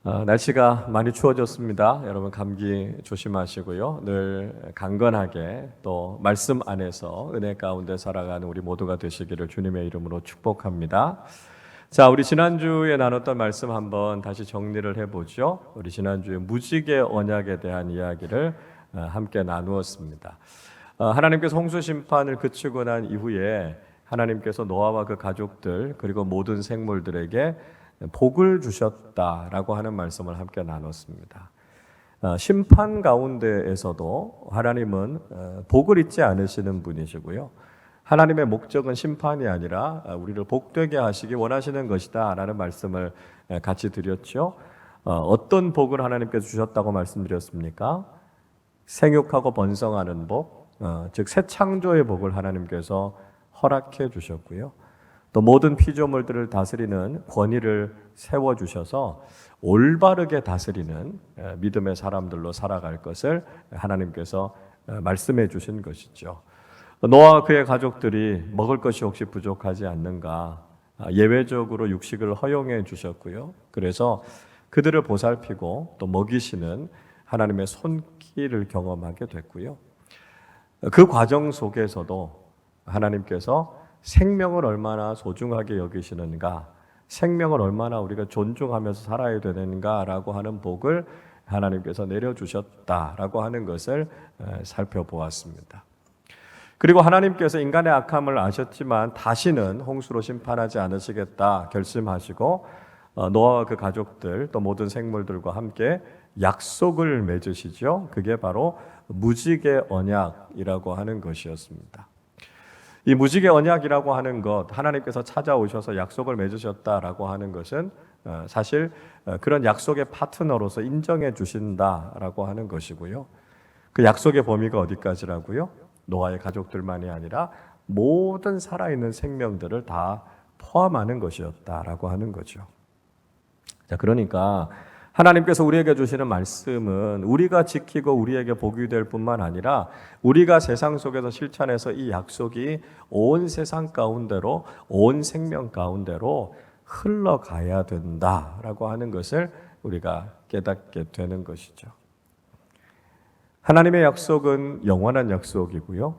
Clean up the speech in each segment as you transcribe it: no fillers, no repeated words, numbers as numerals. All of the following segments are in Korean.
날씨가 많이 추워졌습니다. 여러분 감기 조심하시고요. 늘 강건하게 또 말씀 안에서 은혜 가운데 살아가는 우리 모두가 되시기를 주님의 이름으로 축복합니다. 자, 우리 지난주에 나눴던 말씀 한번 다시 정리를 해보죠. 우리 지난주에 무지개 언약에 대한 이야기를 함께 나누었습니다. 하나님께서 홍수 심판을 그치고 난 이후에 하나님께서 노아와 그 가족들 그리고 모든 생물들에게 복을 주셨다라고 하는 말씀을 함께 나눴습니다. 심판 가운데에서도 하나님은 복을 잊지 않으시는 분이시고요. 하나님의 목적은 심판이 아니라 우리를 복되게 하시기 원하시는 것이다 라는 말씀을 같이 드렸죠. 어떤 복을 하나님께서 주셨다고 말씀드렸습니까? 생육하고 번성하는 복, 즉 새 창조의 복을 하나님께서 허락해 주셨고요. 또 모든 피조물들을 다스리는 권위를 세워주셔서 올바르게 다스리는 믿음의 사람들로 살아갈 것을 하나님께서 말씀해 주신 것이죠. 노아와 그의 가족들이 먹을 것이 혹시 부족하지 않는가 예외적으로 육식을 허용해 주셨고요. 그래서 그들을 보살피고 또 먹이시는 하나님의 손길을 경험하게 됐고요. 그 과정 속에서도 하나님께서 생명을 얼마나 소중하게 여기시는가, 생명을 얼마나 우리가 존중하면서 살아야 되는가라고 하는 복을 하나님께서 내려주셨다라고 하는 것을 살펴보았습니다. 그리고 하나님께서 인간의 악함을 아셨지만 다시는 홍수로 심판하지 않으시겠다 결심하시고 노아와 그 가족들 또 모든 생물들과 함께 약속을 맺으시죠. 그게 바로 무지개 언약이라고 하는 것이었습니다. 이 무지개 언약이라고 하는 것, 하나님께서 찾아오셔서 약속을 맺으셨다라고 하는 것은 사실 그런 약속의 파트너로서 인정해 주신다라고 하는 것이고요. 그 약속의 범위가 어디까지라고요? 노아의 가족들만이 아니라 모든 살아있는 생명들을 다 포함하는 것이었다라고 하는 거죠. 자, 그러니까 하나님께서 우리에게 주시는 말씀은 우리가 지키고 우리에게 복이 될 뿐만 아니라 우리가 세상 속에서 실천해서 이 약속이 온 세상 가운데로 온 생명 가운데로 흘러가야 된다라고 하는 것을 우리가 깨닫게 되는 것이죠. 하나님의 약속은 영원한 약속이고요.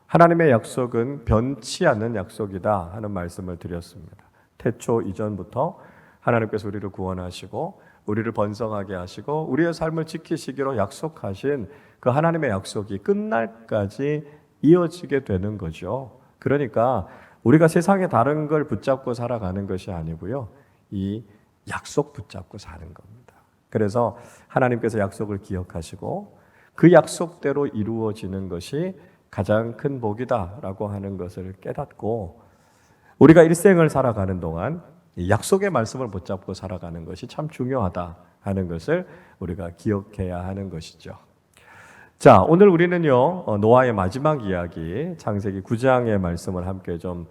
하나님의 약속은 변치 않는 약속이다 하는 말씀을 드렸습니다. 태초 이전부터 하나님께서 우리를 구원하시고 우리를 번성하게 하시고 우리의 삶을 지키시기로 약속하신 그 하나님의 약속이 끝날까지 이어지게 되는 거죠. 그러니까 우리가 세상에 다른 걸 붙잡고 살아가는 것이 아니고요. 이 약속 붙잡고 사는 겁니다. 그래서 하나님께서 약속을 기억하시고 그 약속대로 이루어지는 것이 가장 큰 복이다라고 하는 것을 깨닫고 우리가 일생을 살아가는 동안 약속의 말씀을 붙잡고 살아가는 것이 참 중요하다 하는 것을 우리가 기억해야 하는 것이죠. 자, 오늘 우리는요 노아의 마지막 이야기 창세기 9장의 말씀을 함께 좀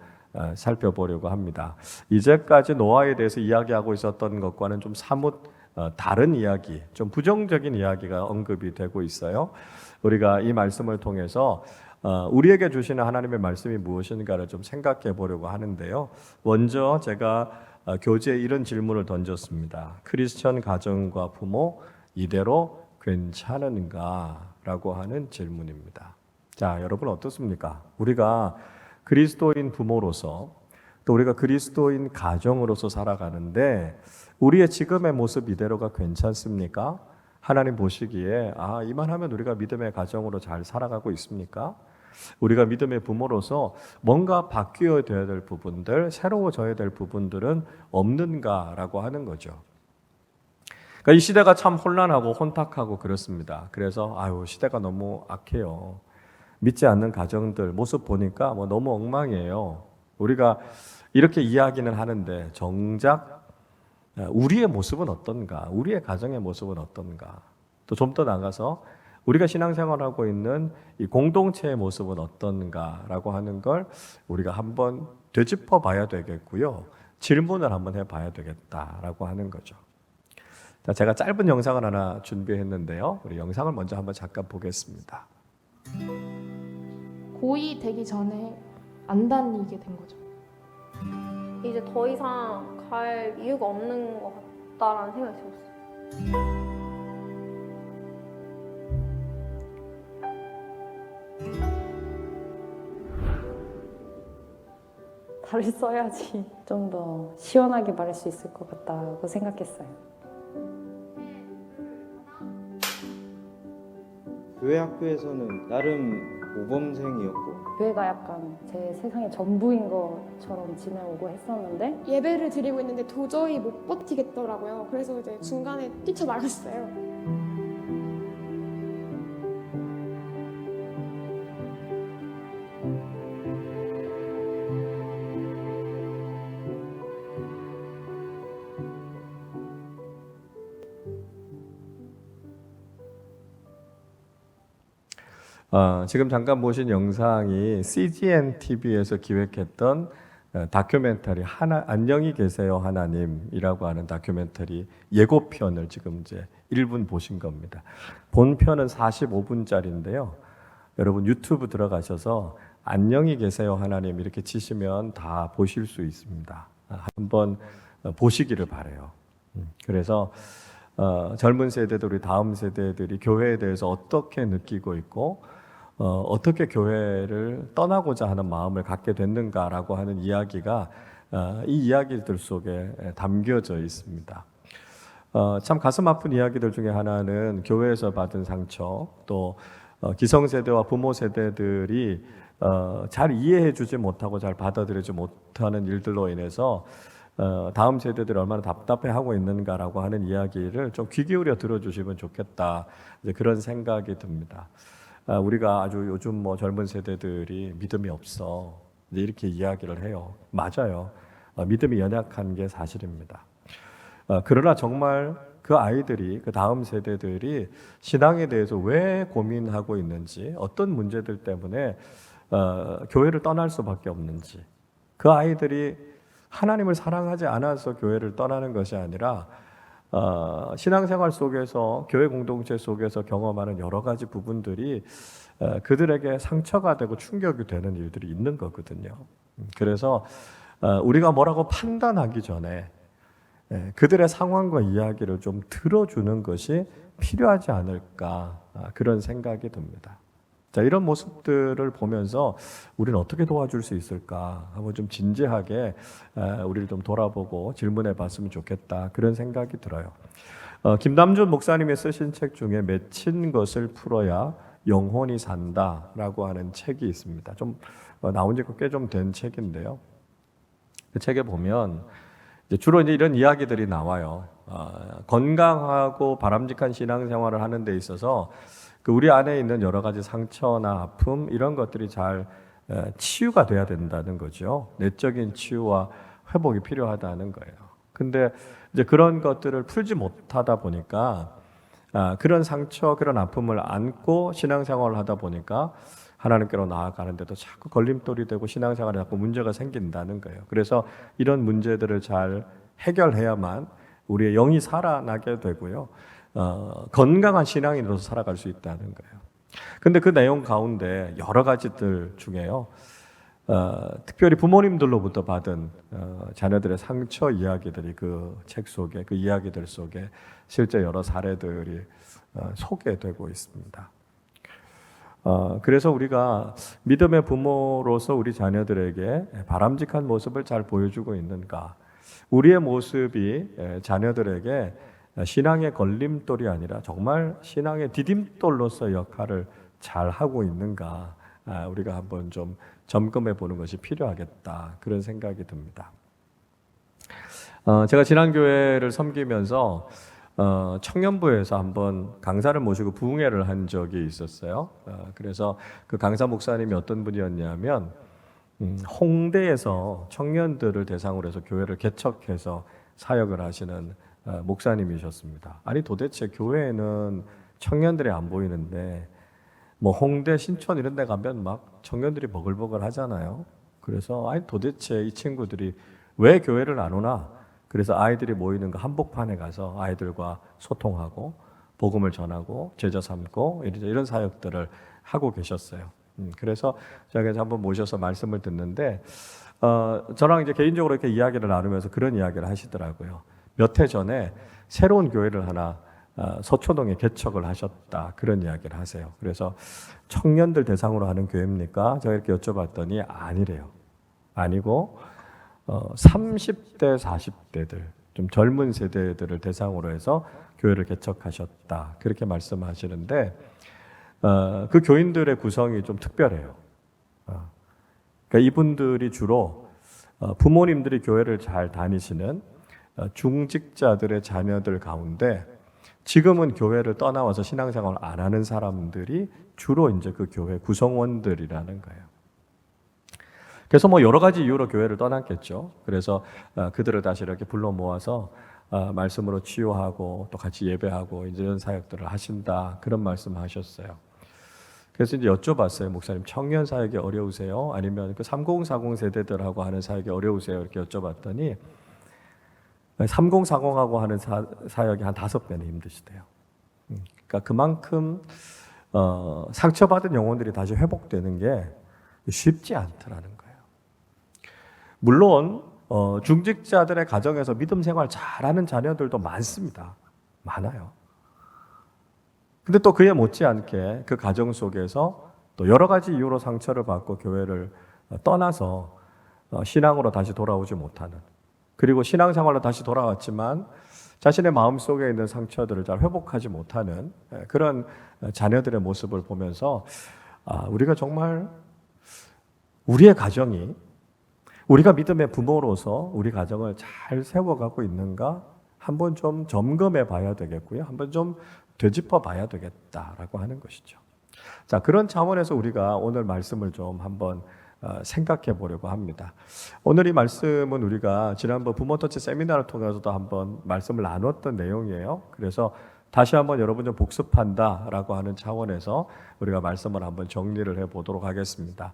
살펴보려고 합니다. 이제까지 노아에 대해서 이야기하고 있었던 것과는 좀 사뭇 다른 이야기, 좀 부정적인 이야기가 언급이 되고 있어요. 우리가 이 말씀을 통해서 우리에게 주시는 하나님의 말씀이 무엇인가를 좀 생각해 보려고 하는데요. 먼저 제가 교재에 이런 질문을 던졌습니다. 크리스천 가정과 부모 이대로 괜찮은가? 라고 하는 질문입니다. 자, 여러분 어떻습니까? 우리가 그리스도인 부모로서 또 우리가 그리스도인 가정으로서 살아가는데 우리의 지금의 모습 이대로가 괜찮습니까? 하나님 보시기에 이만하면 우리가 믿음의 가정으로 잘 살아가고 있습니까? 우리가 믿음의 부모로서 뭔가 바뀌어야 될 부분들, 새로워져야 될 부분들은 없는가라고 하는 거죠. 그러니까 이 시대가 참 혼란하고 혼탁하고 그렇습니다. 그래서 시대가 너무 악해요. 믿지 않는 가정들 모습 보니까 너무 엉망이에요. 우리가 이렇게 이야기는 하는데 정작 우리의 모습은 어떤가? 우리의 가정의 모습은 어떤가? 또 좀 더 나가서 우리가 신앙생활하고 있는 이 공동체의 모습은 어떤가라고 하는 걸 우리가 한번 되짚어 봐야 되겠고요. 질문을 한번 해봐야 되겠다라고 하는 거죠. 자, 제가 짧은 영상을 하나 준비했는데요. 우리 영상을 먼저 한번 잠깐 보겠습니다. 고2 되기 전에 안 다니게 된 거죠. 이제 더 이상 갈 이유가 없는 것 같다라는 생각이 들었어요. 답을 써야지 좀 더 시원하게 말할 수 있을 것 같다고 생각했어요. 교회 학교에서는 나름 모범생이었고 교회가 약간 제 세상의 전부인 것처럼 지내오고 했었는데 예배를 드리고 있는데 도저히 못 버티겠더라고요. 그래서 이제 중간에 뛰쳐나갔어요. 지금 잠깐 보신 영상이 CGN TV에서 기획했던 다큐멘터리 안녕히 계세요 하나님이라고 하는 다큐멘터리 예고편을 지금 이제 1분 보신 겁니다. 본편은 45분짜리인데요. 여러분 유튜브 들어가셔서 안녕히 계세요 하나님 이렇게 치시면 다 보실 수 있습니다. 한번 보시기를 바라요. 그래서 젊은 세대들, 우리 다음 세대들이 교회에 대해서 어떻게 느끼고 있고 어떻게 교회를 떠나고자 하는 마음을 갖게 됐는가라고 하는 이야기가 이 이야기들 속에 담겨져 있습니다. 참 가슴 아픈 이야기들 중에 하나는 교회에서 받은 상처, 또 기성세대와 부모 세대들이 잘 이해해주지 못하고 잘 받아들이지 못하는 일들로 인해서 다음 세대들이 얼마나 답답해하고 있는가라고 하는 이야기를 좀 귀 기울여 들어주시면 좋겠다. 이제 그런 생각이 듭니다. 우리가 아주 요즘 뭐 젊은 세대들이 믿음이 없어 이제 이렇게 이야기를 해요. 맞아요. 믿음이 연약한 게 사실입니다. 그러나 정말 그 아이들이 그 다음 세대들이 신앙에 대해서 왜 고민하고 있는지, 어떤 문제들 때문에 교회를 떠날 수밖에 없는지, 그 아이들이 하나님을 사랑하지 않아서 교회를 떠나는 것이 아니라 신앙생활 속에서 교회 공동체 속에서 경험하는 여러 가지 부분들이 그들에게 상처가 되고 충격이 되는 일들이 있는 거거든요. 그래서 우리가 뭐라고 판단하기 전에 그들의 상황과 이야기를 좀 들어주는 것이 필요하지 않을까 그런 생각이 듭니다. 자, 이런 모습들을 보면서 우리는 어떻게 도와줄 수 있을까 한번 좀 진지하게 우리를 좀 돌아보고 질문해 봤으면 좋겠다 그런 생각이 들어요. 김남준 목사님이 쓰신 책 중에 맺힌 것을 풀어야 영혼이 산다라고 하는 책이 있습니다. 좀 나온 지가 꽤 좀 된 책인데요. 그 책에 보면 주로 이제 이런 이야기들이 나와요. 건강하고 바람직한 신앙생활을 하는 데 있어서 우리 안에 있는 여러 가지 상처나 아픔 이런 것들이 잘 치유가 돼야 된다는 거죠. 내적인 치유와 회복이 필요하다는 거예요. 근데 이제 그런 것들을 풀지 못하다 보니까 그런 상처, 그런 아픔을 안고 신앙생활을 하다 보니까 하나님께로 나아가는데도 자꾸 걸림돌이 되고 신앙생활에 자꾸 문제가 생긴다는 거예요. 그래서 이런 문제들을 잘 해결해야만 우리의 영이 살아나게 되고요. 건강한 신앙인으로서 살아갈 수 있다는 거예요. 근데 그 내용 가운데 여러 가지들 중에요. 특별히 부모님들로부터 받은 자녀들의 상처 이야기들이 그 책 속에, 그 이야기들 속에 실제 여러 사례들이 소개되고 있습니다. 그래서 우리가 믿음의 부모로서 우리 자녀들에게 바람직한 모습을 잘 보여주고 있는가? 우리의 모습이 자녀들에게 신앙의 걸림돌이 아니라 정말 신앙의 디딤돌로서 역할을 잘 하고 있는가? 우리가 한번 좀 점검해 보는 것이 필요하겠다. 그런 생각이 듭니다. 제가 지난교회를 섬기면서 청년부에서 한번 강사를 모시고 부흥회를 한 적이 있었어요. 그래서 그 강사 목사님이 어떤 분이었냐면 홍대에서 청년들을 대상으로 해서 교회를 개척해서 사역을 하시는 목사님이셨습니다. 아니 도대체 교회에는 청년들이 안 보이는데 뭐 홍대, 신촌 이런 데 가면 막 청년들이 버글버글 하잖아요. 그래서 아니 도대체 이 친구들이 왜 교회를 안 오나? 그래서 아이들이 모이는 그 한복판에 가서 아이들과 소통하고 복음을 전하고 제자 삼고 이런 사역들을 하고 계셨어요. 그래서 제가 한번 모셔서 말씀을 듣는데 저랑 이제 개인적으로 이렇게 이야기를 나누면서 그런 이야기를 하시더라고요. 몇 해 전에 새로운 교회를 하나 서초동에 개척을 하셨다 그런 이야기를 하세요. 그래서 청년들 대상으로 하는 교회입니까? 제가 이렇게 여쭤봤더니 아니래요. 아니고 30대, 40대들 좀 젊은 세대들을 대상으로 해서 교회를 개척하셨다 그렇게 말씀하시는데 그 교인들의 구성이 좀 특별해요. 그러니까 이분들이 주로 부모님들이 교회를 잘 다니시는 중직자들의 자녀들 가운데 지금은 교회를 떠나와서 신앙생활을 안 하는 사람들이 주로 이제 그 교회 구성원들이라는 거예요. 그래서 뭐 여러 가지 이유로 교회를 떠났겠죠. 그래서 그들을 다시 이렇게 불러 모아서 말씀으로 치유하고 또 같이 예배하고 이런 사역들을 하신다 그런 말씀하셨어요. 그래서 이제 여쭤봤어요. 목사님 청년 사역이 어려우세요? 아니면 그 3040 세대들하고 하는 사역이 어려우세요? 이렇게 여쭤봤더니 3040하고 하는 사역이 한 5배는 힘드시대요. 그러니까 그만큼 상처받은 영혼들이 다시 회복되는 게 쉽지 않더라는 거예요. 물론 중직자들의 가정에서 믿음 생활 잘하는 자녀들도 많습니다. 많아요. 근데 또 그에 못지않게 그 가정 속에서 또 여러 가지 이유로 상처를 받고 교회를 떠나서 신앙으로 다시 돌아오지 못하는, 그리고 신앙생활로 다시 돌아왔지만 자신의 마음속에 있는 상처들을 잘 회복하지 못하는 그런 자녀들의 모습을 보면서 우리가 정말 우리의 가정이 우리가 믿음의 부모로서 우리 가정을 잘 세워가고 있는가 한번 좀 점검해 봐야 되겠고요. 한번 좀 되짚어 봐야 되겠다라고 하는 것이죠. 자, 그런 차원에서 우리가 오늘 말씀을 좀 한번 생각해 보려고 합니다. 오늘 이 말씀은 우리가 지난번 부모터치 세미나를 통해서도 한번 말씀을 나눴던 내용이에요. 그래서 다시 한번 여러분 좀 복습한다라고 하는 차원에서 우리가 말씀을 한번 정리를 해 보도록 하겠습니다.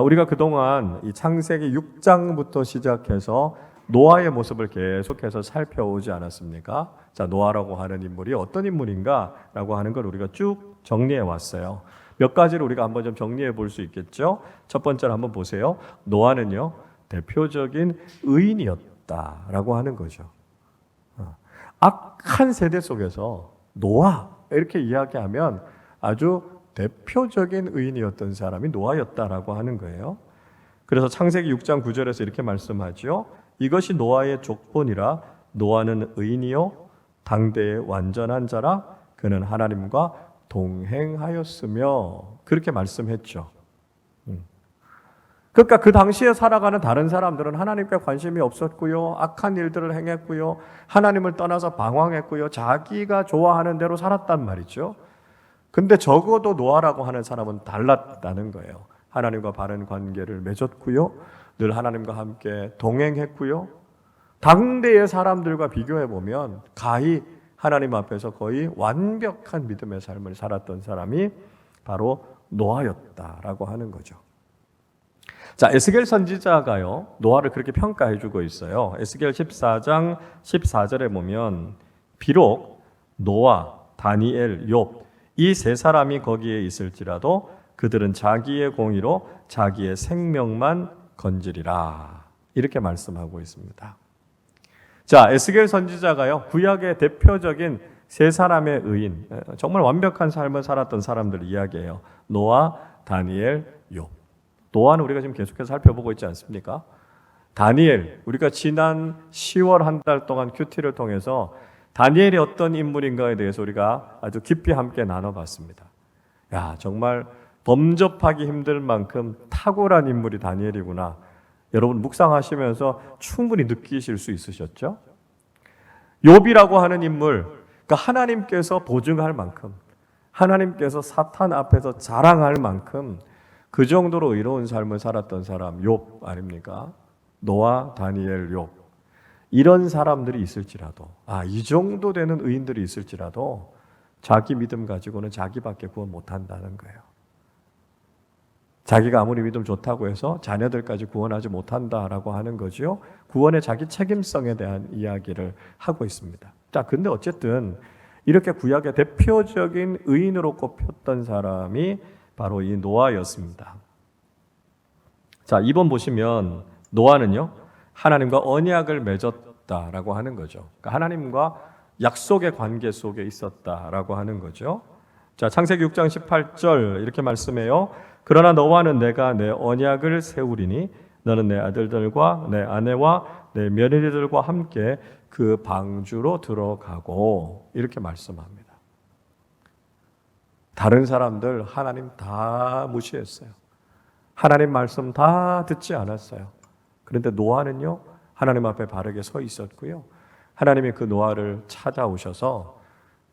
우리가 그동안 이 창세기 6장부터 시작해서 노아의 모습을 계속해서 살펴오지 않았습니까? 자, 노아라고 하는 인물이 어떤 인물인가라고 하는 걸 우리가 쭉 정리해 왔어요. 몇 가지를 우리가 한번 좀 정리해 볼 수 있겠죠? 첫 번째로 한번 보세요. 노아는요, 대표적인 의인이었다라고 하는 거죠. 악한 세대 속에서 노아 이렇게 이야기하면 아주 대표적인 의인이었던 사람이 노아였다라고 하는 거예요. 그래서 창세기 6장 9절에서 이렇게 말씀하죠. 이것이 노아의 족본이라 노아는 의인이요 당대의 완전한 자라 그는 하나님과 동행하였으며 그렇게 말씀했죠. 그러니까 그 당시에 살아가는 다른 사람들은 하나님께 관심이 없었고요. 악한 일들을 행했고요. 하나님을 떠나서 방황했고요. 자기가 좋아하는 대로 살았단 말이죠. 근데 적어도 노아라고 하는 사람은 달랐다는 거예요. 하나님과 바른 관계를 맺었고요. 늘 하나님과 함께 동행했고요. 당대의 사람들과 비교해 보면 가히 하나님 앞에서 거의 완벽한 믿음의 삶을 살았던 사람이 바로 노아였다라고 하는 거죠. 자, 에스겔 선지자가요, 노아를 그렇게 평가해 주고 있어요. 에스겔 14장 14절에 보면 비록 노아, 다니엘, 욥 이 세 사람이 거기에 있을지라도 그들은 자기의 공의로 자기의 생명만 건지리라. 이렇게 말씀하고 있습니다. 자, 에스겔 선지자가요, 구약의 대표적인 세 사람의 의인, 정말 완벽한 삶을 살았던 사람들 이야기해요. 노아, 다니엘, 욥. 노아는 우리가 지금 계속해서 살펴보고 있지 않습니까? 다니엘, 우리가 지난 10월 한 달 동안 큐티를 통해서 다니엘이 어떤 인물인가에 대해서 우리가 아주 깊이 함께 나눠봤습니다. 야, 정말 범접하기 힘들 만큼 탁월한 인물이 다니엘이구나. 여러분 묵상하시면서 충분히 느끼실 수 있으셨죠? 욥이라고 하는 인물, 그러니까 하나님께서 보증할 만큼, 하나님께서 사탄 앞에서 자랑할 만큼 그 정도로 의로운 삶을 살았던 사람 욥 아닙니까? 노아, 다니엘, 욥. 이런 사람들이 있을지라도, 이 정도 되는 의인들이 있을지라도 자기 믿음 가지고는 자기밖에 구원 못한다는 거예요. 자기가 아무리 믿음 좋다고 해서 자녀들까지 구원하지 못한다라고 하는 거죠. 구원의 자기 책임성에 대한 이야기를 하고 있습니다. 자, 근데 어쨌든 이렇게 구약의 대표적인 의인으로 꼽혔던 사람이 바로 이 노아였습니다. 자, 2번 보시면 노아는요, 하나님과 언약을 맺었다라고 하는 거죠. 그러니까 하나님과 약속의 관계 속에 있었다라고 하는 거죠. 자, 창세기 6장 18절 이렇게 말씀해요. 그러나 너와는 내가 내 언약을 세우리니 너는 내 아들들과 내 아내와 내 며느리들과 함께 그 방주로 들어가고 이렇게 말씀합니다. 다른 사람들 하나님 다 무시했어요. 하나님 말씀 다 듣지 않았어요. 그런데 노아는요, 하나님 앞에 바르게 서 있었고요. 하나님이 그 노아를 찾아오셔서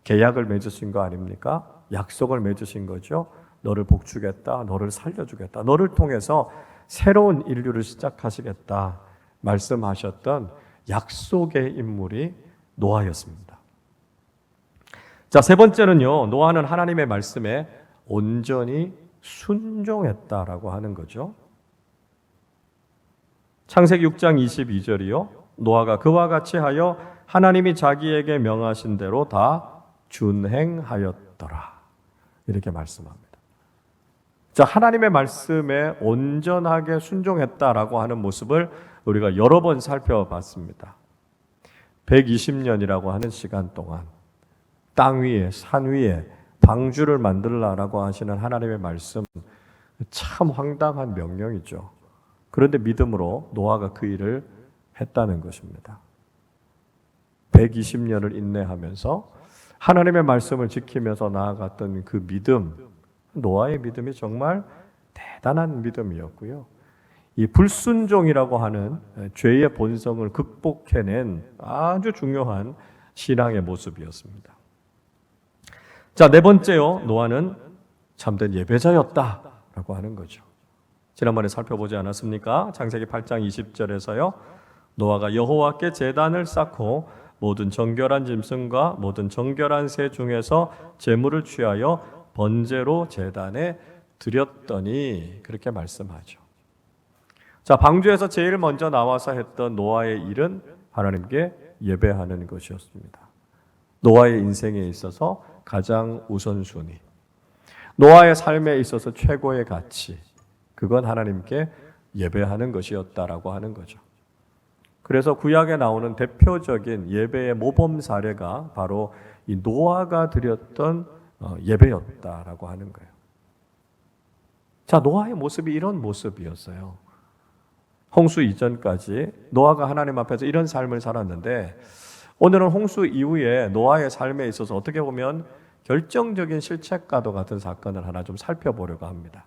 계약을 맺으신 거 아닙니까? 약속을 맺으신 거죠. 너를 복주겠다, 너를 살려주겠다, 너를 통해서 새로운 인류를 시작하시겠다 말씀하셨던 약속의 인물이 노아였습니다. 자, 세 번째는요, 노아는 하나님의 말씀에 온전히 순종했다라고 하는 거죠. 창세기 6장 22절이요. 노아가 그와 같이 하여 하나님이 자기에게 명하신 대로 다 준행하였더라. 이렇게 말씀합니다. 자, 하나님의 말씀에 온전하게 순종했다라고 하는 모습을 우리가 여러 번 살펴봤습니다. 120년이라고 하는 시간 동안 땅 위에, 산 위에 방주를 만들라라고 하시는 하나님의 말씀, 참 황당한 명령이죠. 그런데 믿음으로 노아가 그 일을 했다는 것입니다. 120년을 인내하면서 하나님의 말씀을 지키면서 나아갔던 그 믿음, 노아의 믿음이 정말 대단한 믿음이었고요. 이 불순종이라고 하는 죄의 본성을 극복해낸 아주 중요한 신앙의 모습이었습니다. 자, 네 번째요. 노아는 참된 예배자였다라고 하는 거죠. 지난번에 살펴보지 않았습니까? 창세기 8장 20절에서요. 노아가 여호와께 제단을 쌓고 모든 정결한 짐승과 모든 정결한 새 중에서 제물을 취하여 번제로 제단에 드렸더니 그렇게 말씀하죠. 자, 방주에서 제일 먼저 나와서 했던 노아의 일은 하나님께 예배하는 것이었습니다. 노아의 인생에 있어서 가장 우선순위, 노아의 삶에 있어서 최고의 가치, 그건 하나님께 예배하는 것이었다라고 하는 거죠. 그래서 구약에 나오는 대표적인 예배의 모범 사례가 바로 이 노아가 드렸던 예배였다라고 하는 거예요. 자, 노아의 모습이 이런 모습이었어요. 홍수 이전까지 노아가 하나님 앞에서 이런 삶을 살았는데 오늘은 홍수 이후에 노아의 삶에 있어서 어떻게 보면 결정적인 실책과도 같은 사건을 하나 좀 살펴보려고 합니다.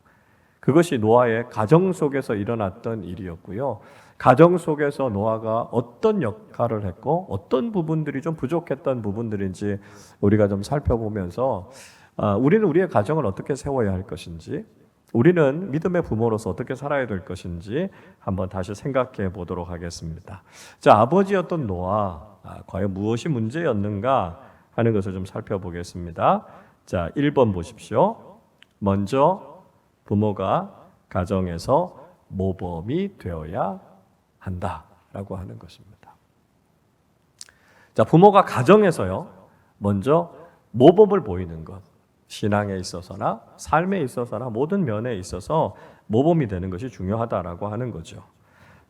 그것이 노아의 가정 속에서 일어났던 일이었고요. 가정 속에서 노아가 어떤 역할을 했고 어떤 부분들이 좀 부족했던 부분들인지 우리가 좀 살펴보면서 우리는 우리의 가정을 어떻게 세워야 할 것인지, 우리는 믿음의 부모로서 어떻게 살아야 될 것인지 한번 다시 생각해 보도록 하겠습니다. 자, 아버지였던 노아, 과연 무엇이 문제였는가 하는 것을 좀 살펴보겠습니다. 자, 1번 보십시오. 먼저 부모가 가정에서 모범이 되어야 한다라고 하는 것입니다. 자, 부모가 가정에서요, 먼저 모범을 보이는 것, 신앙에 있어서나 삶에 있어서나 모든 면에 있어서 모범이 되는 것이 중요하다라고 하는 거죠.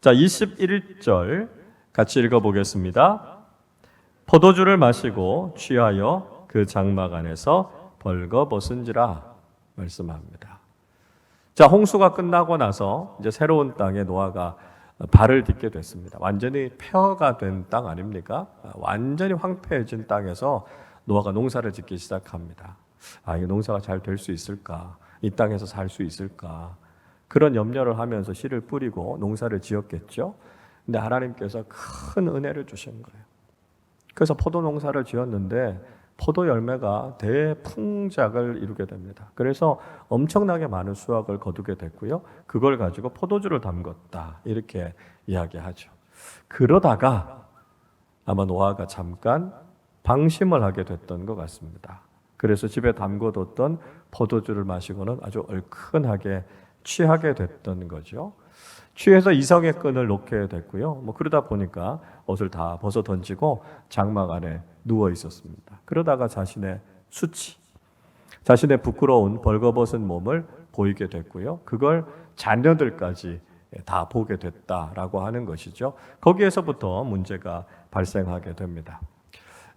자, 21절 같이 읽어보겠습니다. 포도주를 마시고 취하여 그 장막 안에서 벌거벗은지라 말씀합니다. 자, 홍수가 끝나고 나서 이제 새로운 땅에 노아가 발을 딛게 됐습니다. 완전히 폐허가 된 땅 아닙니까? 완전히 황폐해진 땅에서 노아가 농사를 짓기 시작합니다. 이 농사가 잘 될 수 있을까? 이 땅에서 살 수 있을까? 그런 염려를 하면서 씨를 뿌리고 농사를 지었겠죠. 근데 하나님께서 큰 은혜를 주신 거예요. 그래서 포도 농사를 지었는데 포도 열매가 대풍작을 이루게 됩니다. 그래서 엄청나게 많은 수확을 거두게 됐고요. 그걸 가지고 포도주를 담궜다, 이렇게 이야기하죠. 그러다가 아마 노아가 잠깐 방심을 하게 됐던 것 같습니다. 그래서 집에 담궈뒀던 포도주를 마시고는 아주 얼큰하게 취하게 됐던 거죠. 취해서 이성의 끈을 놓게 됐고요. 그러다 보니까 옷을 다 벗어 던지고 장막 안에 누워 있었습니다. 그러다가 자신의 수치, 자신의 부끄러운 벌거벗은 몸을 보이게 됐고요. 그걸 자녀들까지 다 보게 됐다라고 하는 것이죠. 거기에서부터 문제가 발생하게 됩니다.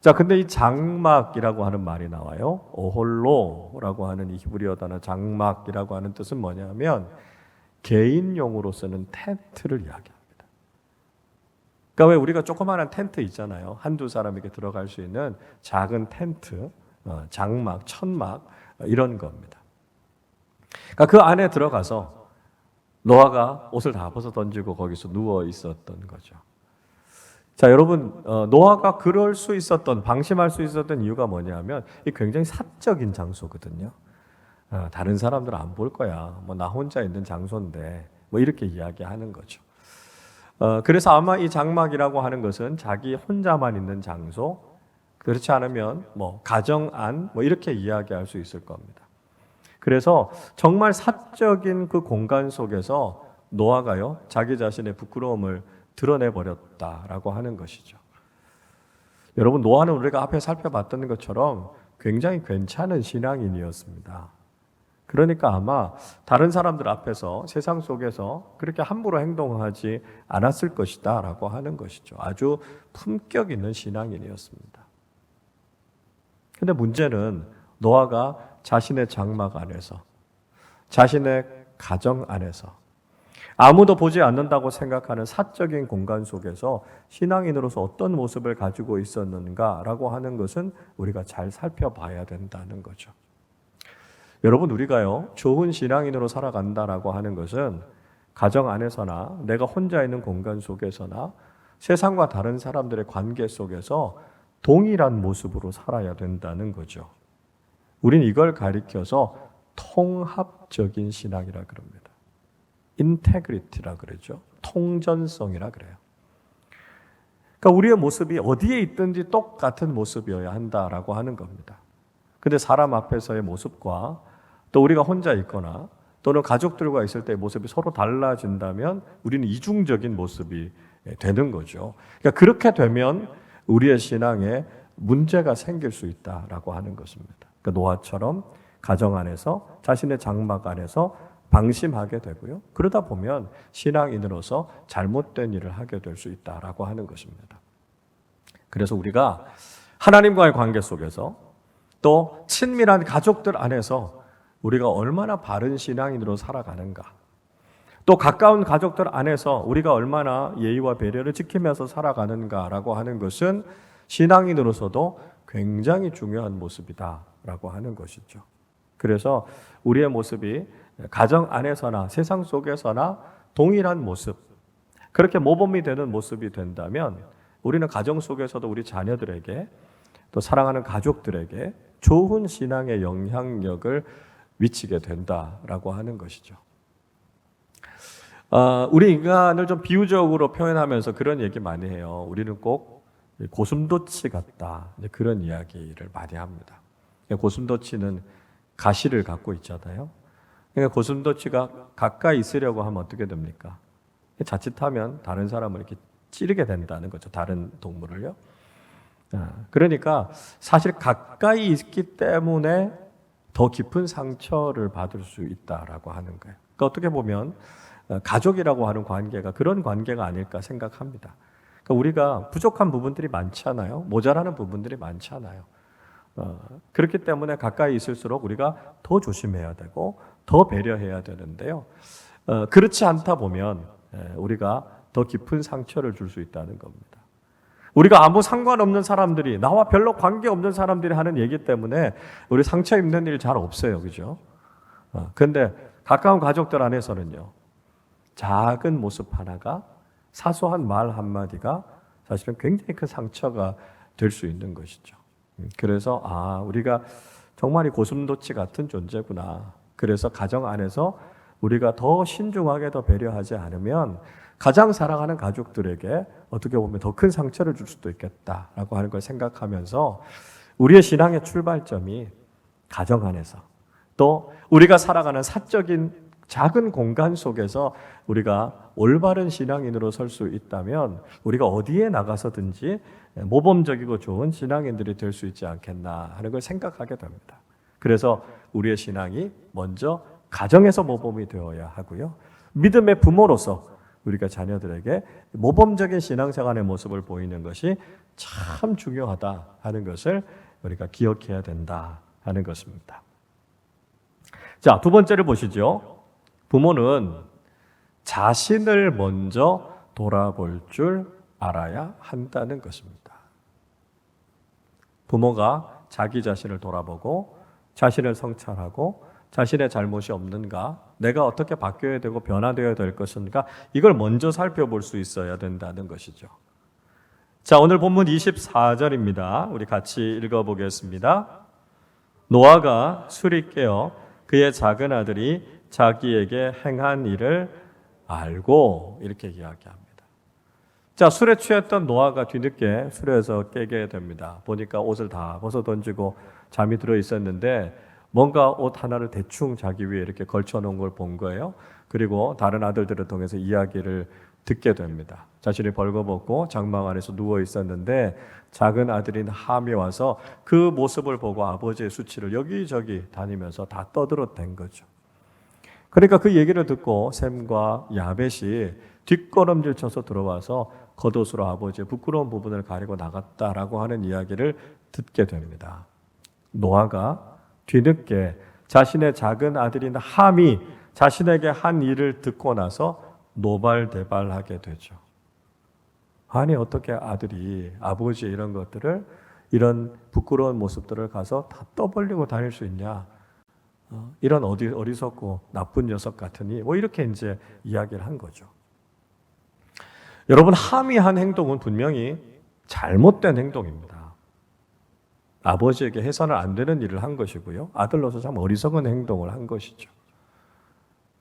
자, 근데 이 장막이라고 하는 말이 나와요. 오홀로라고 하는 이 히브리어 단어 장막이라고 하는 뜻은 뭐냐면 개인용으로 쓰는 텐트를 이야기합니다. 그러니까 왜 우리가 조그마한 텐트 있잖아요. 한두 사람에게 들어갈 수 있는 작은 텐트, 장막, 천막 이런 겁니다. 그러니까 그 안에 들어가서 노아가 옷을 다 벗어 던지고 거기서 누워 있었던 거죠. 자, 여러분, 노아가 그럴 수 있었던, 방심할 수 있었던 이유가 뭐냐면 이 굉장히 사적인 장소거든요. 다른 사람들은 안 볼 거야. 뭐 나 혼자 있는 장소인데 뭐 이렇게 이야기하는 거죠. 그래서 아마 이 장막이라고 하는 것은 자기 혼자만 있는 장소, 그렇지 않으면 뭐 가정 안 뭐 이렇게 이야기할 수 있을 겁니다. 그래서 정말 사적인 그 공간 속에서 노아가요 자기 자신의 부끄러움을 드러내 버렸다라고 하는 것이죠. 여러분, 노아는 우리가 앞에 살펴봤던 것처럼 굉장히 괜찮은 신앙인이었습니다. 그러니까 아마 다른 사람들 앞에서 세상 속에서 그렇게 함부로 행동하지 않았을 것이다 라고 하는 것이죠. 아주 품격 있는 신앙인이었습니다. 근데 문제는 노아가 자신의 장막 안에서, 자신의 가정 안에서 아무도 보지 않는다고 생각하는 사적인 공간 속에서 신앙인으로서 어떤 모습을 가지고 있었는가라고 하는 것은 우리가 잘 살펴봐야 된다는 거죠. 여러분, 우리가요 좋은 신앙인으로 살아간다라고 하는 것은 가정 안에서나 내가 혼자 있는 공간 속에서나 세상과 다른 사람들의 관계 속에서 동일한 모습으로 살아야 된다는 거죠. 우린 이걸 가리켜서 통합적인 신앙이라 그럽니다. 인테그리티라 그러죠. 통전성이라 그래요. 그러니까 우리의 모습이 어디에 있든지 똑같은 모습이어야 한다라고 하는 겁니다. 근데 사람 앞에서의 모습과 또 우리가 혼자 있거나 또는 가족들과 있을 때의 모습이 서로 달라진다면 우리는 이중적인 모습이 되는 거죠. 그러니까 그렇게 되면 우리의 신앙에 문제가 생길 수 있다라고 하는 것입니다. 그러니까 노아처럼 가정 안에서 자신의 장막 안에서 방심하게 되고요. 그러다 보면 신앙인으로서 잘못된 일을 하게 될 수 있다라고 하는 것입니다. 그래서 우리가 하나님과의 관계 속에서 또 친밀한 가족들 안에서 우리가 얼마나 바른 신앙인으로 살아가는가, 또 가까운 가족들 안에서 우리가 얼마나 예의와 배려를 지키면서 살아가는가라고 하는 것은 신앙인으로서도 굉장히 중요한 모습이다라고 하는 것이죠. 그래서 우리의 모습이 가정 안에서나 세상 속에서나 동일한 모습, 그렇게 모범이 되는 모습이 된다면 우리는 가정 속에서도 우리 자녀들에게 또 사랑하는 가족들에게 좋은 신앙의 영향력을 미치게 된다라고 하는 것이죠. 우리 인간을 좀 비유적으로 표현하면서 그런 얘기 많이 해요. 우리는 꼭 고슴도치 같다, 그런 이야기를 많이 합니다. 고슴도치는 가시를 갖고 있잖아요. 그러니까 고슴도치가 가까이 있으려고 하면 어떻게 됩니까? 자칫하면 다른 사람을 이렇게 찌르게 된다는 거죠. 다른 동물을요. 그러니까 사실 가까이 있기 때문에 더 깊은 상처를 받을 수 있다라고 하는 거예요. 그러니까 어떻게 보면 가족이라고 하는 관계가 그런 관계가 아닐까 생각합니다. 그러니까 우리가 부족한 부분들이 많잖아요. 모자라는 부분들이 많잖아요. 그렇기 때문에 가까이 있을수록 우리가 더 조심해야 되고 더 배려해야 되는데요. 그렇지 않다 보면 우리가 더 깊은 상처를 줄 수 있다는 겁니다. 우리가 아무 상관없는 사람들이, 나와 별로 관계없는 사람들이 하는 얘기 때문에 우리 상처 입는 일 잘 없어요. 그죠? 그런데 가까운 가족들 안에서는요, 작은 모습 하나가, 사소한 말 한마디가 사실은 굉장히 큰 상처가 될 수 있는 것이죠. 그래서 우리가 정말 이 고슴도치 같은 존재구나. 그래서 가정 안에서 우리가 더 신중하게 더 배려하지 않으면 가장 사랑하는 가족들에게 어떻게 보면 더 큰 상처를 줄 수도 있겠다라고 하는 걸 생각하면서 우리의 신앙의 출발점이 가정 안에서, 또 우리가 살아가는 사적인 작은 공간 속에서 우리가 올바른 신앙인으로 설 수 있다면 우리가 어디에 나가서든지 모범적이고 좋은 신앙인들이 될 수 있지 않겠나 하는 걸 생각하게 됩니다. 그래서 우리의 신앙이 먼저 가정에서 모범이 되어야 하고요. 믿음의 부모로서 우리가 자녀들에게 모범적인 신앙생활의 모습을 보이는 것이 참 중요하다 하는 것을 우리가 기억해야 된다 하는 것입니다. 자, 두 번째를 보시죠. 부모는 자신을 먼저 돌아볼 줄 알아야 한다는 것입니다. 부모가 자기 자신을 돌아보고 자신을 성찰하고 자신의 잘못이 없는가, 내가 어떻게 바뀌어야 되고 변화되어야 될 것인가, 이걸 먼저 살펴볼 수 있어야 된다는 것이죠. 자, 오늘 본문 24절입니다. 우리 같이 읽어보겠습니다. 노아가 술이 깨어 그의 작은 아들이 자기에게 행한 일을 알고, 이렇게 이야기합니다. 자, 술에 취했던 노아가 뒤늦게 술에서 깨게 됩니다. 보니까 옷을 다 벗어 던지고 잠이 들어 있었는데 뭔가 옷 하나를 대충 자기 위에 이렇게 걸쳐놓은 걸 본 거예요. 그리고 다른 아들들을 통해서 이야기를 듣게 됩니다. 자신이 벌거벗고 장막 안에서 누워 있었는데 작은 아들인 함이 와서 그 모습을 보고 아버지의 수치를 여기저기 다니면서 다 떠들어댄 거죠. 그러니까 그 얘기를 듣고 셈과 야벳이 뒷걸음질 쳐서 들어와서 겉옷으로 아버지의 부끄러운 부분을 가리고 나갔다라고 하는 이야기를 듣게 됩니다. 노아가 뒤늦게 자신의 작은 아들인 함이 자신에게 한 일을 듣고 나서 노발대발하게 되죠. 아니, 어떻게 아들이 아버지의 이런 것들을, 이런 부끄러운 모습들을 가서 다 떠벌리고 다닐 수 있냐? 이런 어리석고 나쁜 녀석 같으니, 뭐 이렇게 이제 이야기를 한 거죠. 여러분, 함이 한 행동은 분명히 잘못된 행동입니다. 아버지에게 해서는 안 되는 일을 한 것이고요. 아들로서 참 어리석은 행동을 한 것이죠.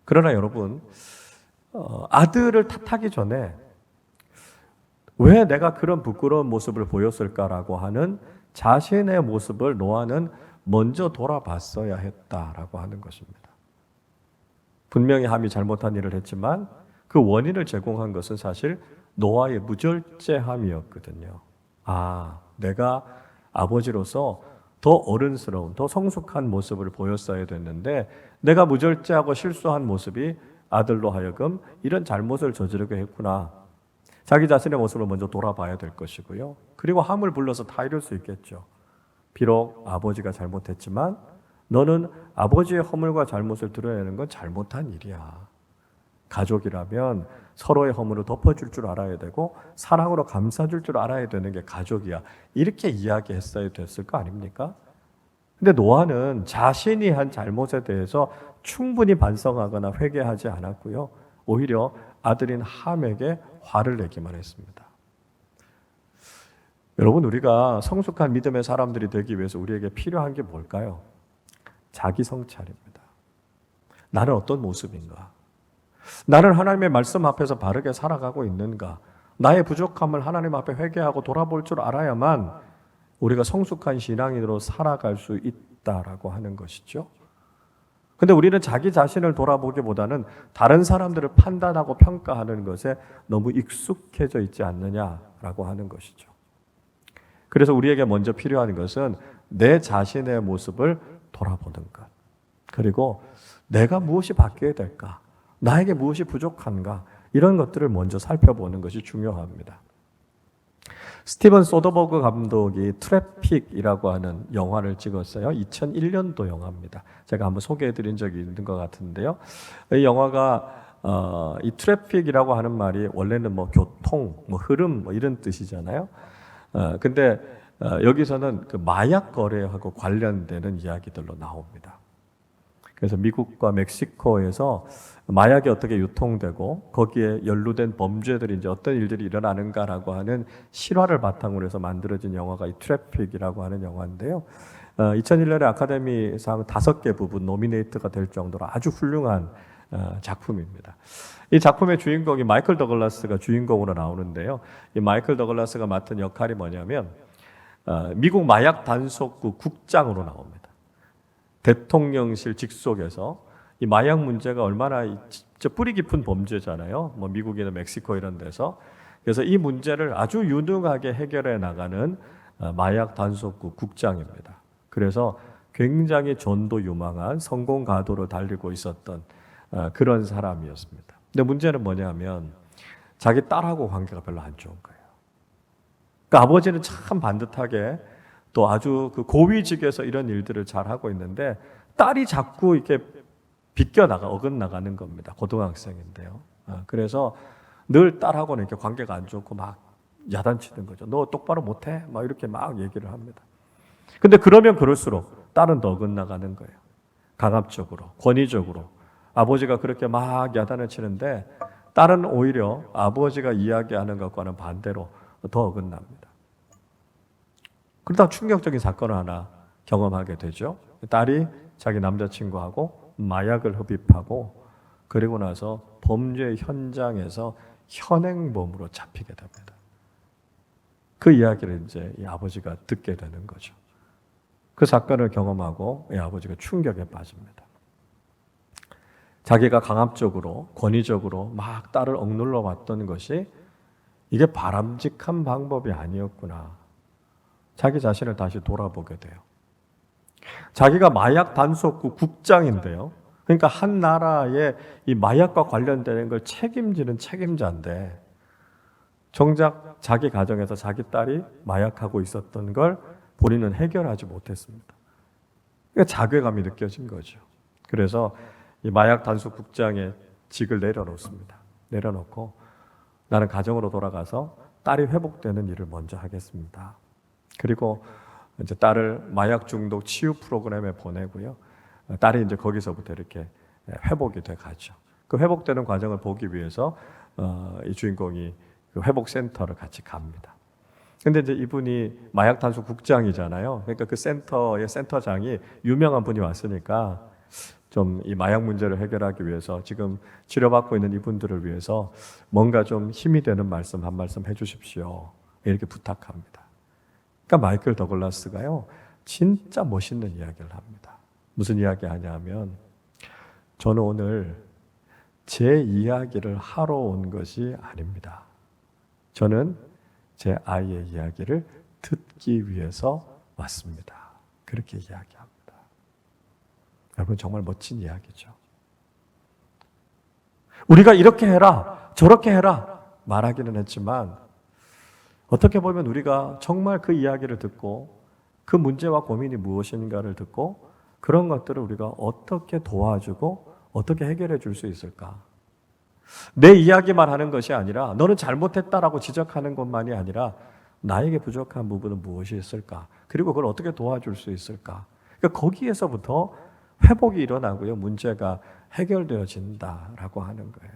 그러나 여러분, 아들을 탓하기 전에 왜 내가 그런 부끄러운 모습을 보였을까라고 하는 자신의 모습을 노아는 먼저 돌아봤어야 했다라고 하는 것입니다. 분명히 함이 잘못한 일을 했지만 그 원인을 제공한 것은 사실 노아의 무절제함이었거든요. 아, 내가 아버지로서 더 어른스러운, 더 성숙한 모습을 보였어야 됐는데 내가 무절제하고 실수한 모습이 아들로 하여금 이런 잘못을 저지르게 했구나. 자기 자신의 모습을 먼저 돌아봐야 될 것이고요. 그리고 함을 불러서 다 이룰 수 있겠죠. 비록 아버지가 잘못했지만 너는 아버지의 허물과 잘못을 드러내는 건 잘못한 일이야. 가족이라면 서로의 허물을 덮어줄 줄 알아야 되고 사랑으로 감싸줄 줄 알아야 되는 게 가족이야. 이렇게 이야기했어야 됐을 거 아닙니까? 근데 노아는 자신이 한 잘못에 대해서 충분히 반성하거나 회개하지 않았고요. 오히려 아들인 함에게 화를 내기만 했습니다. 여러분, 우리가 성숙한 믿음의 사람들이 되기 위해서 우리에게 필요한 게 뭘까요? 자기 성찰입니다. 나는 어떤 모습인가? 나는 하나님의 말씀 앞에서 바르게 살아가고 있는가? 나의 부족함을 하나님 앞에 회개하고 돌아볼 줄 알아야만 우리가 성숙한 신앙인으로 살아갈 수 있다라고 하는 것이죠. 근데 우리는 자기 자신을 돌아보기보다는 다른 사람들을 판단하고 평가하는 것에 너무 익숙해져 있지 않느냐라고 하는 것이죠. 그래서 우리에게 먼저 필요한 것은 내 자신의 모습을 돌아보는 것. 그리고 내가 무엇이 바뀌어야 될까? 나에게 무엇이 부족한가? 이런 것들을 먼저 살펴보는 것이 중요합니다. 스티븐 소더버그 감독이 트래픽이라고 하는 영화를 찍었어요. 2001년도 영화입니다. 제가 한번 소개해드린 적이 있는 것 같은데요. 이 영화가 이 트래픽이라고 하는 말이 원래는 뭐 교통, 뭐 흐름, 뭐 이런 뜻이잖아요. 근데 여기서는 그 마약 거래하고 관련되는 이야기들로 나옵니다. 그래서 미국과 멕시코에서 마약이 어떻게 유통되고 거기에 연루된 범죄들이 이제 어떤 일들이 일어나는가라고 하는 실화를 바탕으로 해서 만들어진 영화가 이 트래픽이라고 하는 영화인데요. 2001년에 아카데미상 5개 부분 노미네이트가 될 정도로 아주 훌륭한 작품입니다. 이 작품의 주인공이 마이클 더글라스가 주인공으로 나오는데요. 이 마이클 더글라스가 맡은 역할이 뭐냐면 미국 마약 단속국 국장으로 나옵니다. 대통령실 직속에서 이 마약 문제가 얼마나 진짜 뿌리 깊은 범죄잖아요. 뭐 미국이나 멕시코 이런 데서. 그래서 이 문제를 아주 유능하게 해결해 나가는 마약 단속국 국장입니다. 그래서 굉장히 전도 유망한 성공 가도를 달리고 있었던 그런 사람이었습니다. 근데 문제는 뭐냐면 자기 딸하고 관계가 별로 안 좋은 거예요. 그러니까 아버지는 참 반듯하게 또 아주 그 고위직에서 이런 일들을 잘 하고 있는데 딸이 자꾸 이렇게 어긋나가는 겁니다. 고등학생인데요. 그래서 늘 딸하고는 이렇게 관계가 안 좋고 막 야단치는 거죠. 너 똑바로 못해? 막 이렇게 막 얘기를 합니다. 근데 그러면 그럴수록 딸은 더 어긋나가는 거예요. 강압적으로, 권위적으로. 아버지가 그렇게 막 야단을 치는데 딸은 오히려 아버지가 이야기하는 것과는 반대로 더 어긋납니다. 그러다 충격적인 사건을 하나 경험하게 되죠. 딸이 자기 남자친구하고 마약을 흡입하고 그리고 나서 범죄 현장에서 현행범으로 잡히게 됩니다. 그 이야기를 이제 이 아버지가 듣게 되는 거죠. 그 사건을 경험하고 이 아버지가 충격에 빠집니다. 자기가 강압적으로 권위적으로 막 딸을 억눌러 왔던 것이 이게 바람직한 방법이 아니었구나. 자기 자신을 다시 돌아보게 돼요. 자기가 마약 단속국 국장인데요. 그러니까 한 나라의 이 마약과 관련되는 걸 책임지는 책임자인데 정작 자기 가정에서 자기 딸이 마약하고 있었던 걸 본인은 해결하지 못했습니다. 그러니까 자괴감이 느껴진 거죠. 그래서 이 마약 단속국장의 직을 내려놓습니다. 내려놓고 나는 가정으로 돌아가서 딸이 회복되는 일을 먼저 하겠습니다. 그리고 이제 딸을 마약 중독 치유 프로그램에 보내고요. 딸이 이제 거기서부터 이렇게 회복이 돼 가죠. 그 회복되는 과정을 보기 위해서 이 주인공이 그 회복센터를 같이 갑니다. 근데 이제 이분이 마약 단속 국장이잖아요. 그러니까 그 센터의 센터장이 유명한 분이 왔으니까 좀 이 마약 문제를 해결하기 위해서 지금 치료받고 있는 이분들을 위해서 뭔가 좀 힘이 되는 말씀 한 말씀 해주십시오. 이렇게 부탁합니다. 그러니까 마이클 더글라스가요, 진짜 멋있는 이야기를 합니다. 무슨 이야기 하냐면, 저는 오늘 제 이야기를 하러 온 것이 아닙니다. 저는 제 아이의 이야기를 듣기 위해서 왔습니다. 그렇게 이야기합니다. 여러분, 정말 멋진 이야기죠. 우리가 이렇게 해라, 저렇게 해라 말하기는 했지만 어떻게 보면 우리가 정말 그 이야기를 듣고 그 문제와 고민이 무엇인가를 듣고 그런 것들을 우리가 어떻게 도와주고 어떻게 해결해 줄 수 있을까? 내 이야기만 하는 것이 아니라 너는 잘못했다라고 지적하는 것만이 아니라 나에게 부족한 부분은 무엇이 있을까? 그리고 그걸 어떻게 도와줄 수 있을까? 그러니까 거기에서부터 회복이 일어나고요. 문제가 해결되어진다라고 하는 거예요.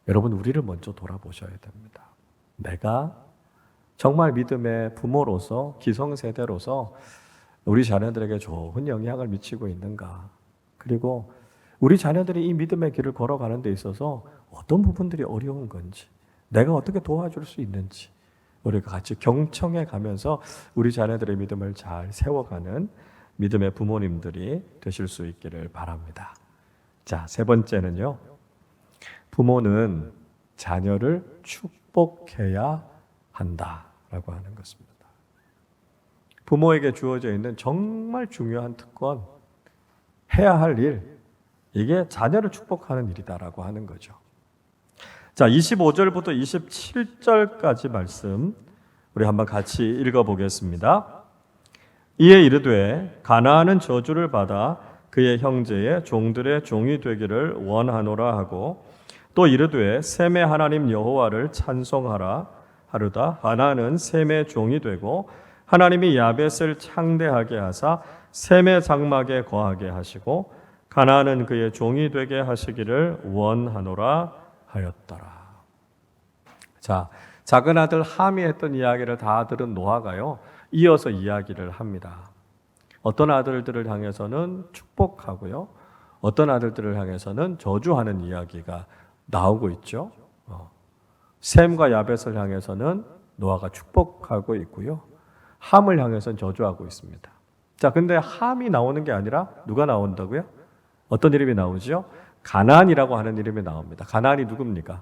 여러분, 우리를 먼저 돌아보셔야 됩니다. 내가 정말 믿음의 부모로서 기성세대로서 우리 자녀들에게 좋은 영향을 미치고 있는가? 그리고 우리 자녀들이 이 믿음의 길을 걸어가는 데 있어서 어떤 부분들이 어려운 건지, 내가 어떻게 도와줄 수 있는지 우리가 같이 경청해 가면서 우리 자녀들의 믿음을 잘 세워가는 믿음의 부모님들이 되실 수 있기를 바랍니다. 자, 세 번째는요. 부모는 자녀를 축복해야 한다라고 하는 것입니다. 부모에게 주어져 있는 정말 중요한 특권, 해야 할 일, 이게 자녀를 축복하는 일이다라고 하는 거죠. 자, 25절부터 27절까지 말씀 우리 한번 같이 읽어보겠습니다. 이에 이르되 가나안은 저주를 받아 그의 형제의 종들의 종이 되기를 원하노라 하고 또 이르되 셈의 하나님 여호와를 찬송하라 하루다. 가나안은 셈의 종이 되고 하나님이 야벳을 창대하게 하사 셈의 장막에 거하게 하시고 가나안은 그의 종이 되게 하시기를 원하노라 하였더라. 자, 작은 아들 함이 했던 이야기를 다 들은 노아가요, 이어서 이야기를 합니다. 어떤 아들들을 향해서는 축복하고요, 어떤 아들들을 향해서는 저주하는 이야기가 나오고 있죠. 셈과 야벳을 향해서는 노아가 축복하고 있고요, 함을 향해서는 저주하고 있습니다. 자, 근데 함이 나오는 게 아니라 누가 나온다고요? 어떤 이름이 나오죠? 가나안이라고 하는 이름이 나옵니다. 가나안이 누굽니까?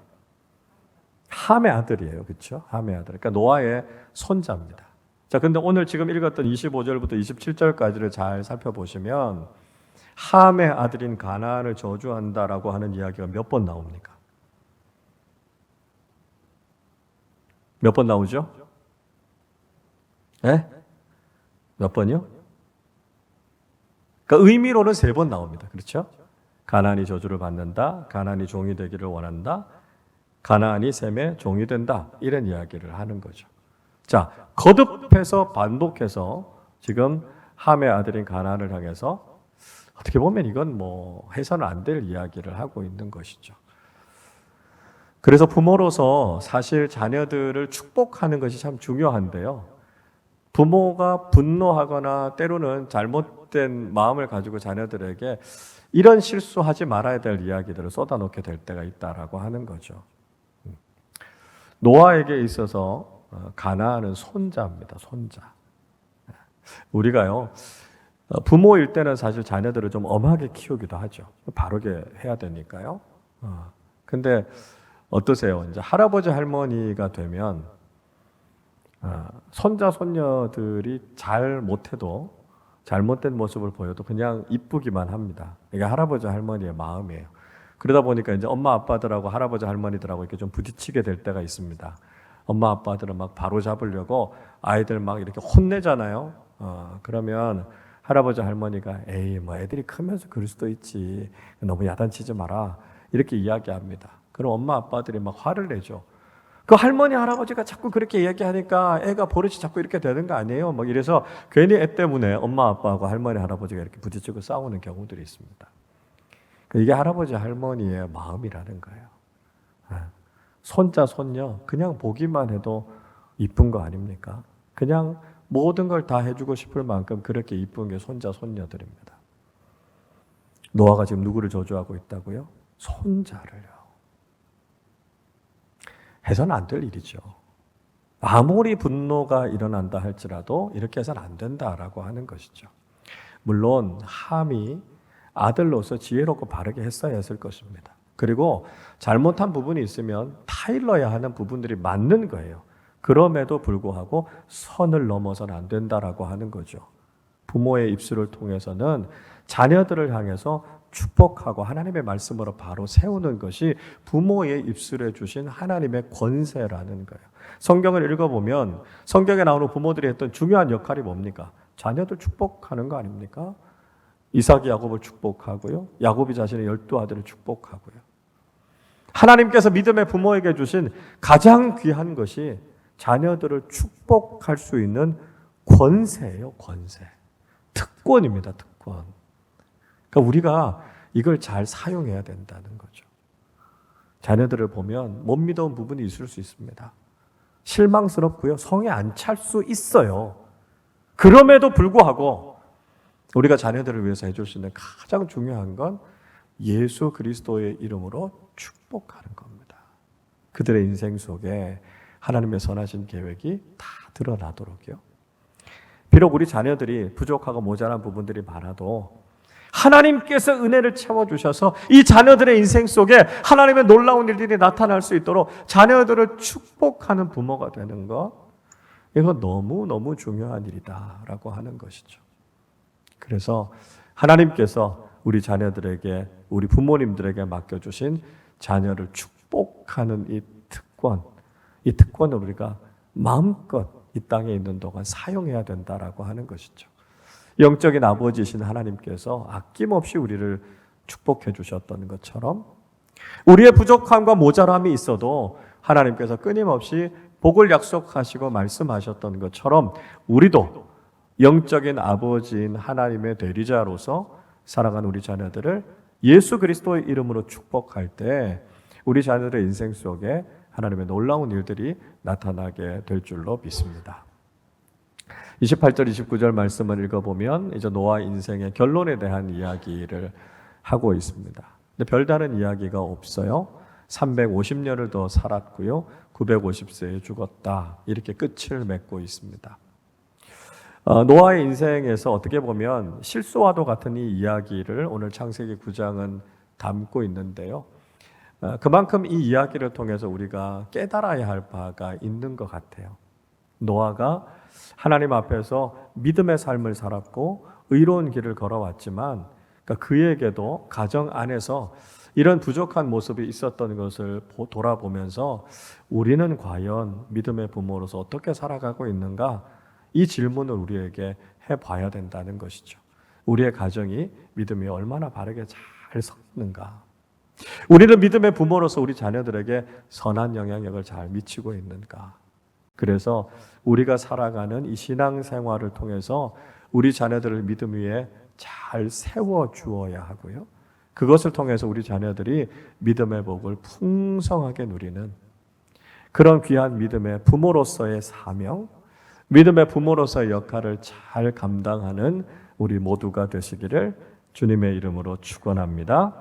함의 아들이에요. 그렇죠? 함의 아들. 그러니까 노아의 손자입니다. 자, 근데 오늘 지금 읽었던 25절부터 27절까지를 잘 살펴보시면 함의 아들인 가나안을 저주한다라고 하는 이야기가 몇 번 나옵니까? 몇 번 나오죠? 네? 몇 번이요? 그러니까 의미로는 3번 나옵니다. 그렇죠? 가나안이 저주를 받는다. 가나안이 종이 되기를 원한다. 가나안이 셈의 종이 된다. 이런 이야기를 하는 거죠. 자, 거듭해서 반복해서 지금 함의 아들인 가나안을 향해서 어떻게 보면 이건 뭐 해서는 안 될 이야기를 하고 있는 것이죠. 그래서 부모로서 사실 자녀들을 축복하는 것이 참 중요한데요. 부모가 분노하거나 때로는 잘못된 마음을 가지고 자녀들에게 이런 실수하지 말아야 될 이야기들을 쏟아놓게 될 때가 있다라고 하는 거죠. 노아에게 있어서 가나안은 손자입니다. 손자. 우리가요, 부모일 때는 사실 자녀들을 좀 엄하게 키우기도 하죠. 바르게 해야 되니까요. 근데 어떠세요? 이제 할아버지 할머니가 되면 손자 손녀들이 잘 못해도 잘못된 모습을 보여도 그냥 이쁘기만 합니다. 이게 할아버지 할머니의 마음이에요. 그러다 보니까 이제 엄마 아빠들하고 할아버지 할머니들하고 이렇게 좀 부딪히게 될 때가 있습니다. 엄마 아빠들은 막 바로 잡으려고 아이들 막 이렇게 혼내잖아요. 그러면 할아버지 할머니가 에이 뭐 애들이 크면서 그럴 수도 있지. 너무 야단치지 마라. 이렇게 이야기합니다. 그럼 엄마 아빠들이 막 화를 내죠. 그 할머니 할아버지가 자꾸 그렇게 이야기하니까 애가 버릇이 자꾸 이렇게 되는 거 아니에요? 막 이래서 괜히 애 때문에 엄마 아빠하고 할머니 할아버지가 이렇게 부딪히고 싸우는 경우들이 있습니다. 이게 할아버지 할머니의 마음이라는 거예요. 손자 손녀 그냥 보기만 해도 이쁜 거 아닙니까? 그냥 모든 걸 다 해주고 싶을 만큼 그렇게 이쁜 게 손자 손녀들입니다. 노아가 지금 누구를 저주하고 있다고요? 손자를요. 해서는 안 될 일이죠. 아무리 분노가 일어난다 할지라도 이렇게 해서는 안 된다라고 하는 것이죠. 물론 함이 아들로서 지혜롭고 바르게 했어야 했을 것입니다. 그리고 잘못한 부분이 있으면 타일러야 하는 부분들이 맞는 거예요. 그럼에도 불구하고 선을 넘어서는 안 된다라고 하는 거죠. 부모의 입술을 통해서는 자녀들을 향해서 축복하고 하나님의 말씀으로 바로 세우는 것이 부모의 입술에 주신 하나님의 권세라는 거예요. 성경을 읽어보면 성경에 나오는 부모들이 했던 중요한 역할이 뭡니까? 자녀들 축복하는 거 아닙니까? 이삭이 야곱을 축복하고요. 야곱이 자신의 12아들을 축복하고요. 하나님께서 믿음의 부모에게 주신 가장 귀한 것이 자녀들을 축복할 수 있는 권세예요. 권세. 특권입니다. 특권. 그러니까 우리가 이걸 잘 사용해야 된다는 거죠. 자녀들을 보면 못 믿어온 부분이 있을 수 있습니다. 실망스럽고요. 성에 안 찰 수 있어요. 그럼에도 불구하고 우리가 자녀들을 위해서 해줄 수 있는 가장 중요한 건 예수 그리스도의 이름으로 축복하는 겁니다. 그들의 인생 속에 하나님의 선하신 계획이 다 드러나도록요. 비록 우리 자녀들이 부족하고 모자란 부분들이 많아도 하나님께서 은혜를 채워주셔서 이 자녀들의 인생 속에 하나님의 놀라운 일들이 나타날 수 있도록 자녀들을 축복하는 부모가 되는 것, 이거 너무너무 중요한 일이다라고 하는 것이죠. 그래서 하나님께서 우리 자녀들에게, 우리 부모님들에게 맡겨주신 자녀를 축복하는 이 특권을 우리가 마음껏 이 땅에 있는 동안 사용해야 된다라고 하는 것이죠. 영적인 아버지이신 하나님께서 아낌없이 우리를 축복해 주셨던 것처럼 우리의 부족함과 모자람이 있어도 하나님께서 끊임없이 복을 약속하시고 말씀하셨던 것처럼 우리도 영적인 아버지인 하나님의 대리자로서 살아가는 우리 자녀들을 예수 그리스도의 이름으로 축복할 때 우리 자녀들의 인생 속에 하나님의 놀라운 일들이 나타나게 될 줄로 믿습니다. 28절, 29절 말씀을 읽어보면 이제 노아 인생의 결론에 대한 이야기를 하고 있습니다. 근데 별다른 이야기가 없어요. 350년을 더 살았고요. 950세에 죽었다. 이렇게 끝을 맺고 있습니다. 노아의 인생에서 어떻게 보면 실수와도 같은 이 이야기를 오늘 창세기 9장은 담고 있는데요. 그만큼 이 이야기를 통해서 우리가 깨달아야 할 바가 있는 것 같아요. 노아가 하나님 앞에서 믿음의 삶을 살았고 의로운 길을 걸어왔지만 그에게도 가정 안에서 이런 부족한 모습이 있었던 것을 돌아보면서 우리는 과연 믿음의 부모로서 어떻게 살아가고 있는가? 이 질문을 우리에게 해봐야 된다는 것이죠. 우리의 가정이 믿음이 얼마나 바르게 잘 섰는가? 우리는 믿음의 부모로서 우리 자녀들에게 선한 영향력을 잘 미치고 있는가? 그래서 우리가 살아가는 이 신앙생활을 통해서 우리 자녀들을 믿음 위에 잘 세워주어야 하고요. 그것을 통해서 우리 자녀들이 믿음의 복을 풍성하게 누리는 그런 귀한 믿음의 부모로서의 사명, 믿음의 부모로서의 역할을 잘 감당하는 우리 모두가 되시기를 주님의 이름으로 축원합니다.